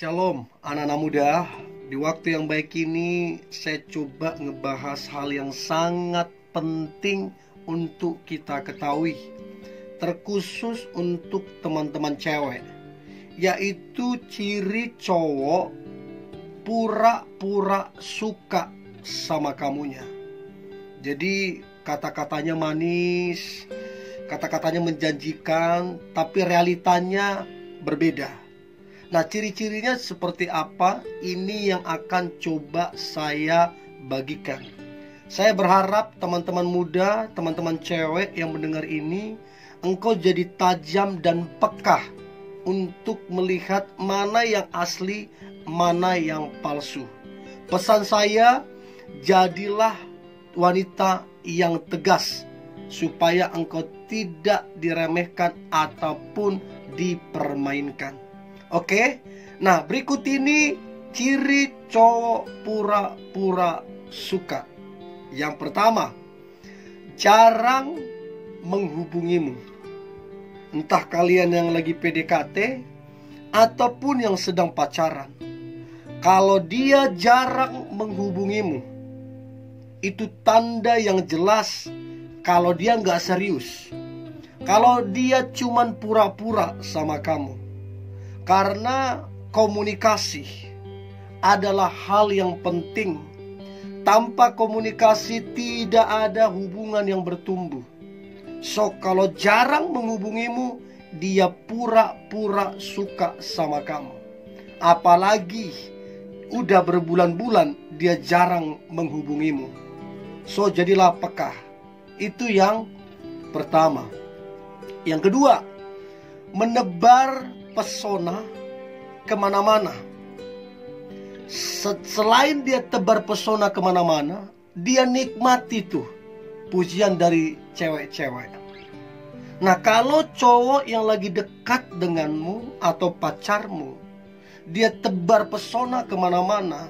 Shalom anak-anak muda. Di waktu yang baik ini saya coba ngebahas hal yang sangat penting untuk kita ketahui, terkhusus untuk teman-teman cewek, yaitu ciri cowok pura-pura suka sama kamunya. Jadi kata-katanya manis, kata-katanya menjanjikan, tapi realitanya berbeda. Nah, ciri-cirinya seperti apa? Ini yang akan coba saya bagikan. Saya berharap teman-teman muda, teman-teman cewek yang mendengar ini, engkau jadi tajam dan peka untuk melihat mana yang asli, mana yang palsu. Pesan saya, jadilah wanita yang tegas, supaya engkau tidak diremehkan ataupun dipermainkan. Oke, nah berikut ini ciri cowok pura-pura suka. Yang pertama, jarang menghubungimu. Entah kalian yang lagi PDKT ataupun yang sedang pacaran. Kalau dia jarang menghubungimu, itu tanda yang jelas kalau dia nggak serius. Kalau dia cuman pura-pura sama kamu. Karena komunikasi adalah hal yang penting. Tanpa komunikasi tidak ada hubungan yang bertumbuh. So, kalau jarang menghubungimu, dia pura-pura suka sama kamu. Apalagi udah berbulan-bulan dia jarang menghubungimu. So, jadilah peka. Itu yang pertama. Yang kedua, menebar pesona kemana-mana. Selain dia tebar pesona kemana-mana, dia nikmati tuh pujian dari cewek-cewek. Nah, kalau cowok yang lagi dekat denganmu atau pacarmu, dia tebar pesona kemana-mana,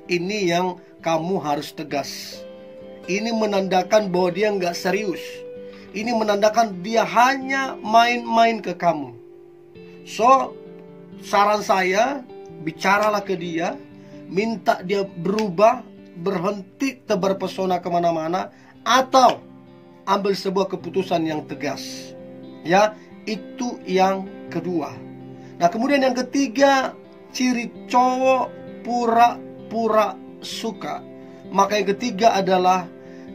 ini yang kamu harus tegas. Ini menandakan bahwa dia nggak serius. Ini menandakan dia hanya main-main ke kamu. So, saran saya, bicaralah ke dia, minta dia berubah, berhenti tebar pesona kemana-mana, atau ambil sebuah keputusan yang tegas. Ya, itu yang kedua. Nah, kemudian yang ketiga, ciri cowok pura-pura suka. Maka yang ketiga adalah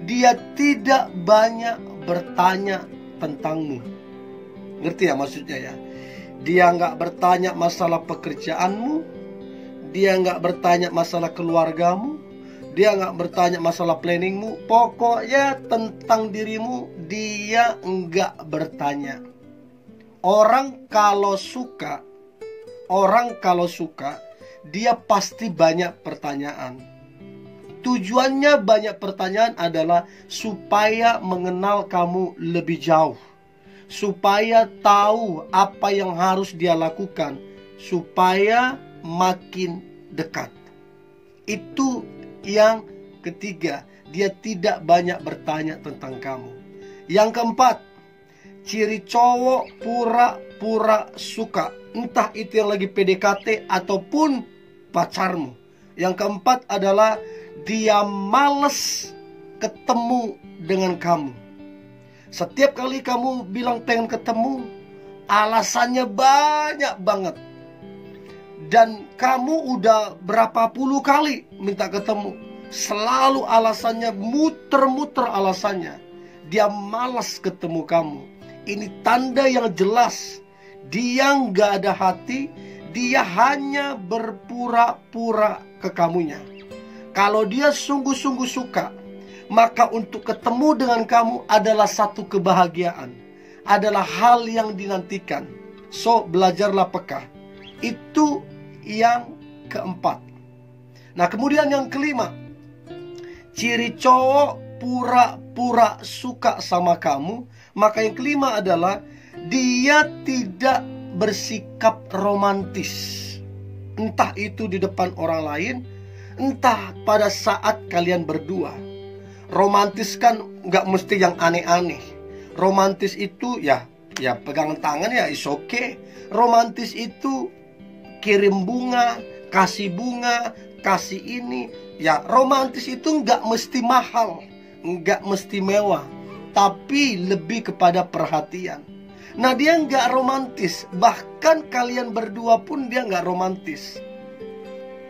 dia tidak banyak bertanya tentangmu. Ngerti ya maksudnya ya? Dia nggak bertanya masalah pekerjaanmu, dia nggak bertanya masalah keluargamu, dia nggak bertanya masalah planningmu. Pokoknya tentang dirimu dia nggak bertanya. Orang kalau suka, dia pasti banyak pertanyaan. Tujuannya banyak pertanyaan adalah supaya mengenal kamu lebih jauh. Supaya tahu apa yang harus dia lakukan, supaya makin dekat. Itu yang ketiga, dia tidak banyak bertanya tentang kamu. Yang keempat, ciri cowok pura-pura suka. Entah itu yang lagi PDKT ataupun pacarmu. Yang keempat adalah dia malas ketemu dengan kamu. Setiap kali kamu bilang pengen ketemu, alasannya banyak banget. Dan kamu udah berapa puluh kali minta ketemu, selalu alasannya, muter-muter alasannya. Dia malas ketemu kamu. Ini tanda yang jelas, dia nggak ada hati, dia hanya berpura-pura ke kamunya. Kalau dia sungguh-sungguh suka, maka untuk ketemu dengan kamu adalah satu kebahagiaan, adalah hal yang dinantikan. So, belajarlah peka. Itu yang keempat. Nah, kemudian yang kelima, ciri cowok pura-pura suka sama kamu. Maka yang kelima adalah dia tidak bersikap romantis. Entah itu di depan orang lain, entah pada saat kalian berdua. Romantis kan nggak mesti yang aneh-aneh. Romantis itu ya pegangan tangan ya is okay. Romantis itu kirim bunga, kasih ini. Ya, romantis itu nggak mesti mahal, nggak mesti mewah, tapi lebih kepada perhatian. Nah, dia nggak romantis, bahkan kalian berdua pun dia nggak romantis.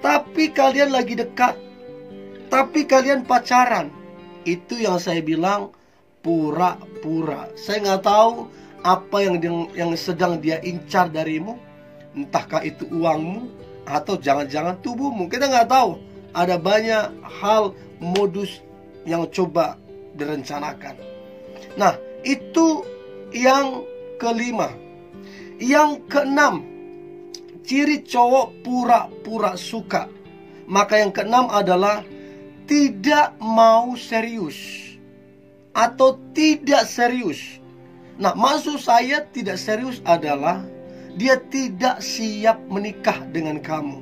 Tapi kalian lagi dekat, tapi kalian pacaran. Itu yang saya bilang pura-pura. Saya nggak tahu apa yang sedang dia incar darimu. Entahkah itu uangmu atau jangan-jangan tubuhmu. Kita nggak tahu. Ada banyak hal modus yang coba direncanakan. Nah, itu yang kelima. Yang keenam, ciri cowok pura-pura suka. Maka yang keenam adalah tidak mau serius atau tidak serius. Nah, maksud saya tidak serius adalah dia tidak siap menikah dengan kamu.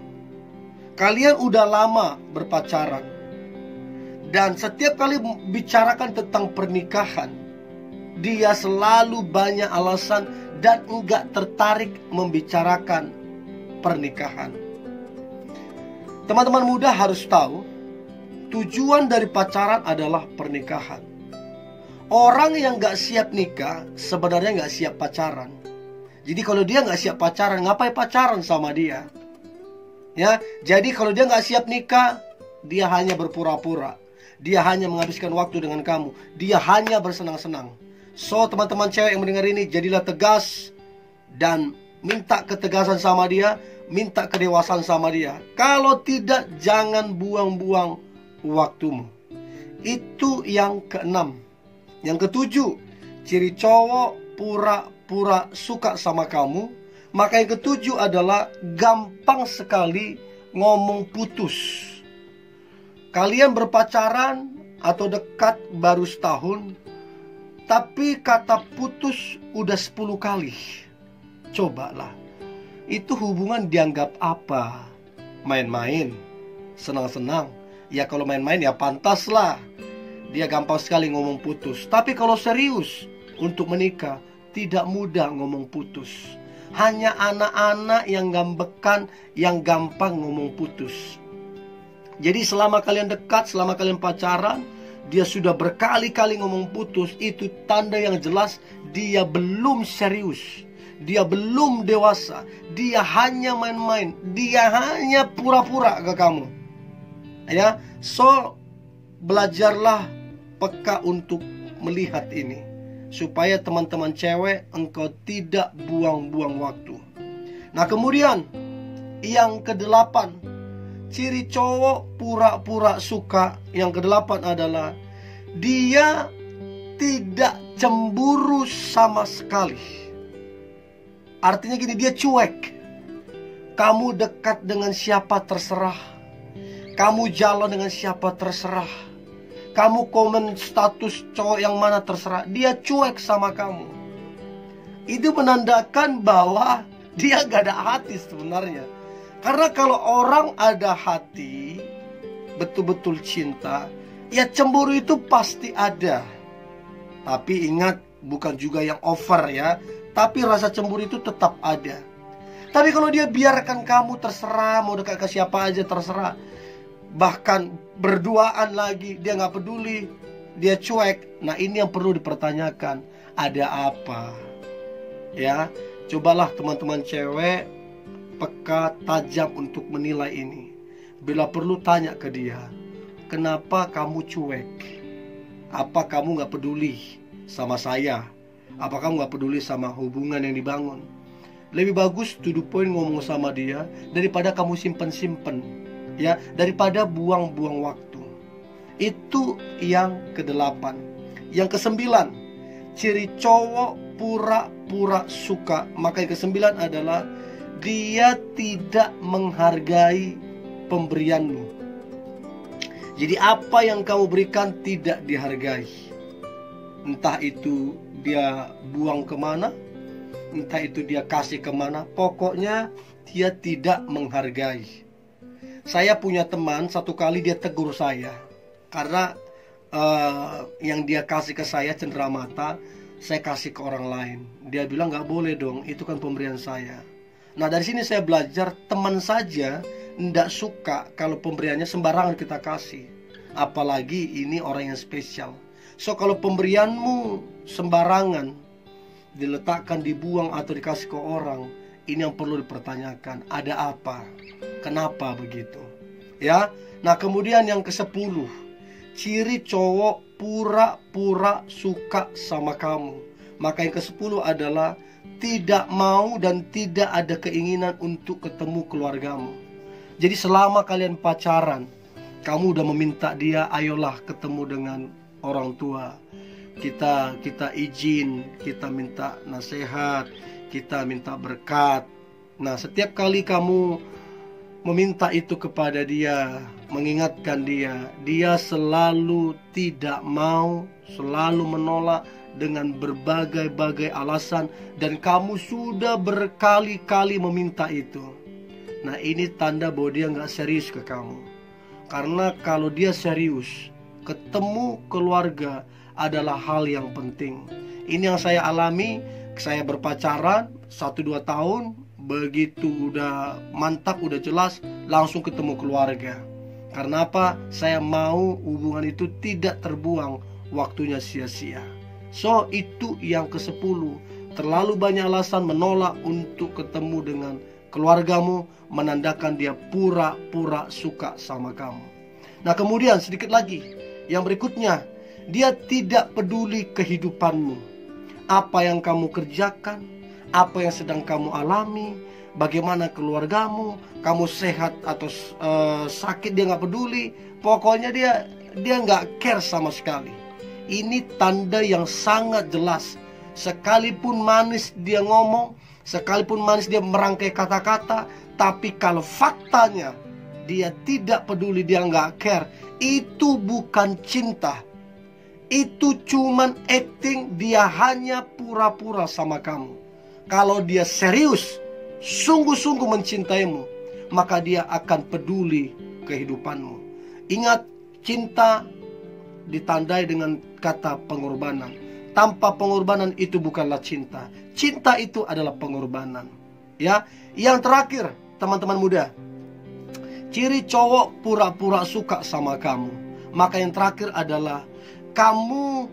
Kalian udah lama berpacaran, dan setiap kali bicarakan tentang pernikahan, dia selalu banyak alasan dan enggak tertarik membicarakan pernikahan. Teman-teman muda harus tahu, tujuan dari pacaran adalah pernikahan. Orang yang gak siap nikah sebenarnya gak siap pacaran. Jadi kalau dia gak siap pacaran, ngapain pacaran sama dia? Ya, jadi kalau dia gak siap nikah, dia hanya berpura-pura. Dia hanya menghabiskan waktu dengan kamu. Dia hanya bersenang-senang. So, teman-teman cewek yang mendengar ini, jadilah tegas dan minta ketegasan sama dia, minta kedewasaan sama dia. Kalau tidak, jangan buang-buang waktumu. Itu yang keenam. Yang ketujuh, ciri cowok pura-pura suka sama kamu. Maka yang ketujuh adalah gampang sekali ngomong putus. Kalian berpacaran atau dekat baru setahun, tapi kata putus udah 10 kali. Cobalah, itu hubungan dianggap apa? Main-main, senang-senang. Ya kalau main-main ya pantas lah. Dia gampang sekali ngomong putus. Tapi kalau serius untuk menikah, tidak mudah ngomong putus. Hanya anak-anak yang gambekan, yang gampang ngomong putus. Jadi selama kalian dekat, selama kalian pacaran, dia sudah berkali-kali ngomong putus. Itu tanda yang jelas dia belum serius. Dia belum dewasa. Dia hanya main-main. Dia hanya pura-pura ke kamu. Ya, so belajarlah peka untuk melihat ini, supaya teman-teman cewek engkau tidak buang-buang waktu. Nah, kemudian yang kedelapan, ciri cowok pura-pura suka. Yang kedelapan adalah dia tidak cemburu sama sekali. Artinya gini, dia cuek. Kamu dekat dengan siapa terserah. Kamu jalan dengan siapa terserah. Kamu komen status cowok yang mana terserah. Dia cuek sama kamu. Itu menandakan bahwa dia gak ada hati sebenarnya. Karena kalau orang ada hati, betul-betul cinta, ya cemburu itu pasti ada. Tapi ingat, bukan juga yang over ya. Tapi rasa cemburu itu tetap ada. Tapi kalau dia biarkan kamu terserah, mau dekat ke siapa aja terserah, bahkan berduaan lagi, dia gak peduli, dia cuek. Nah, ini yang perlu dipertanyakan. Ada apa? Ya, cobalah teman-teman cewek peka, tajam untuk menilai ini. Bila perlu tanya ke dia, kenapa kamu cuek? Apa kamu gak peduli sama saya? Apa kamu gak peduli sama hubungan yang dibangun? Lebih bagus to the point ngomong sama dia daripada kamu simpen-simpen, ya, daripada buang-buang waktu. Itu yang kedelapan. Yang kesembilan, ciri cowok pura-pura suka. Maka yang kesembilan adalah dia tidak menghargai pemberianmu. Jadi apa yang kamu berikan tidak dihargai. Entah itu dia buang kemana, entah itu dia kasih kemana, pokoknya dia tidak menghargai. Saya punya teman, satu kali dia tegur saya karena yang dia kasih ke saya cenderamata, saya kasih ke orang lain. Dia bilang gak boleh dong, itu kan pemberian saya. Nah, dari sini saya belajar teman saja tidak suka kalau pemberiannya sembarangan kita kasih. Apalagi ini orang yang spesial. So, kalau pemberianmu sembarangan, diletakkan, dibuang, atau dikasih ke orang, ini yang perlu dipertanyakan. Ada apa? Kenapa begitu? Ya. Nah, kemudian yang ke-10, ciri cowok pura-pura suka sama kamu. Maka yang ke-10 adalah tidak mau dan tidak ada keinginan untuk ketemu keluargamu. Jadi selama kalian pacaran, kamu udah meminta dia, ayolah ketemu dengan orang tua. Kita izin, kita minta nasihat, kita minta berkat. Nah, setiap kali kamu meminta itu kepada dia, mengingatkan dia, dia selalu tidak mau, selalu menolak dengan berbagai-bagai alasan, dan kamu sudah berkali-kali meminta itu. Nah, ini tanda bahwa dia nggak serius ke kamu. Karena kalau dia serius, ketemu keluarga adalah hal yang penting. Ini yang saya alami. Saya berpacaran 1-2 tahun, begitu udah mantap, udah jelas, langsung ketemu keluarga. Karena apa? Saya mau hubungan itu tidak terbuang waktunya sia-sia. So, itu yang ke-10. Terlalu banyak alasan menolak untuk ketemu dengan keluargamu, menandakan dia pura-pura suka sama kamu. Nah, kemudian sedikit lagi, yang berikutnya, dia tidak peduli kehidupanmu. Apa yang kamu kerjakan, apa yang sedang kamu alami, bagaimana keluargamu, kamu sehat atau sakit, dia nggak peduli. Pokoknya dia nggak care sama sekali. Ini tanda yang sangat jelas. Sekalipun manis dia ngomong, sekalipun manis dia merangkai kata-kata, tapi kalau faktanya dia tidak peduli, dia nggak care, itu bukan cinta. Itu cuman acting, dia hanya pura-pura sama kamu. Kalau dia serius, sungguh-sungguh mencintaimu, maka dia akan peduli kehidupanmu. Ingat, cinta ditandai dengan kata pengorbanan. Tanpa pengorbanan itu bukanlah cinta. Cinta itu adalah pengorbanan. Ya, yang terakhir, teman-teman muda, ciri cowok pura-pura suka sama kamu. Maka yang terakhir adalah kamu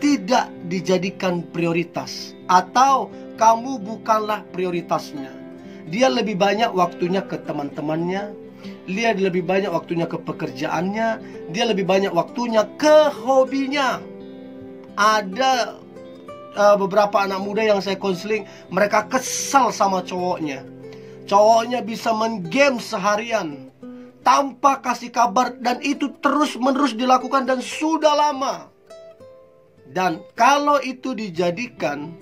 tidak dijadikan prioritas, atau kamu bukanlah prioritasnya. Dia lebih banyak waktunya ke teman-temannya, dia lebih banyak waktunya ke pekerjaannya, dia lebih banyak waktunya ke hobinya. Ada beberapa anak muda yang saya konseling, mereka kesal sama cowoknya. Cowoknya bisa main game seharian tanpa kasih kabar, dan itu terus-menerus dilakukan dan sudah lama. Dan kalau itu dijadikan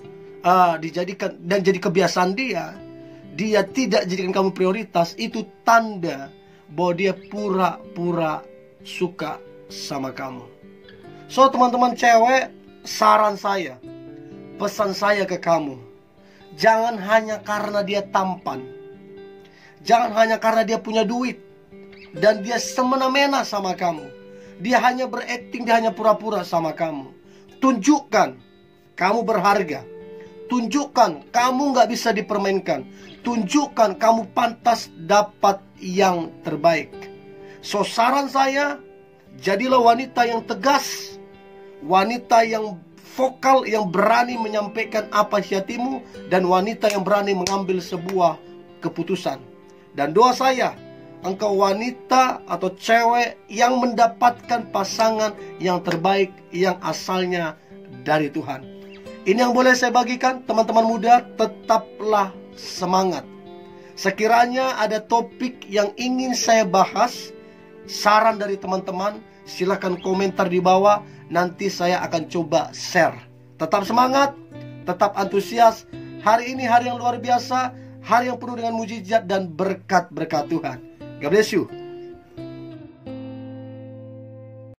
dan jadi kebiasaan dia tidak jadikan kamu prioritas, itu tanda bahwa dia pura-pura suka sama kamu. So, teman-teman cewek, saran saya, pesan saya ke kamu, jangan hanya karena dia tampan, jangan hanya karena dia punya duit dan dia semena-mena sama kamu, dia hanya berakting, dia hanya pura-pura sama kamu. Tunjukkan kamu berharga, tunjukkan kamu gak bisa dipermainkan, tunjukkan kamu pantas dapat yang terbaik. So, saran saya, jadilah wanita yang tegas, wanita yang vokal, yang berani menyampaikan apa isi hatimu, dan wanita yang berani mengambil sebuah keputusan. Dan doa saya, engkau wanita atau cewek yang mendapatkan pasangan yang terbaik, yang asalnya dari Tuhan. Ini yang boleh saya bagikan, teman-teman muda, tetaplah semangat. Sekiranya ada topik yang ingin saya bahas, saran dari teman-teman, silakan komentar di bawah. Nanti saya akan coba share. Tetap semangat, tetap antusias. Hari ini hari yang luar biasa, hari yang penuh dengan mujizat dan berkat-berkat Tuhan. God bless you.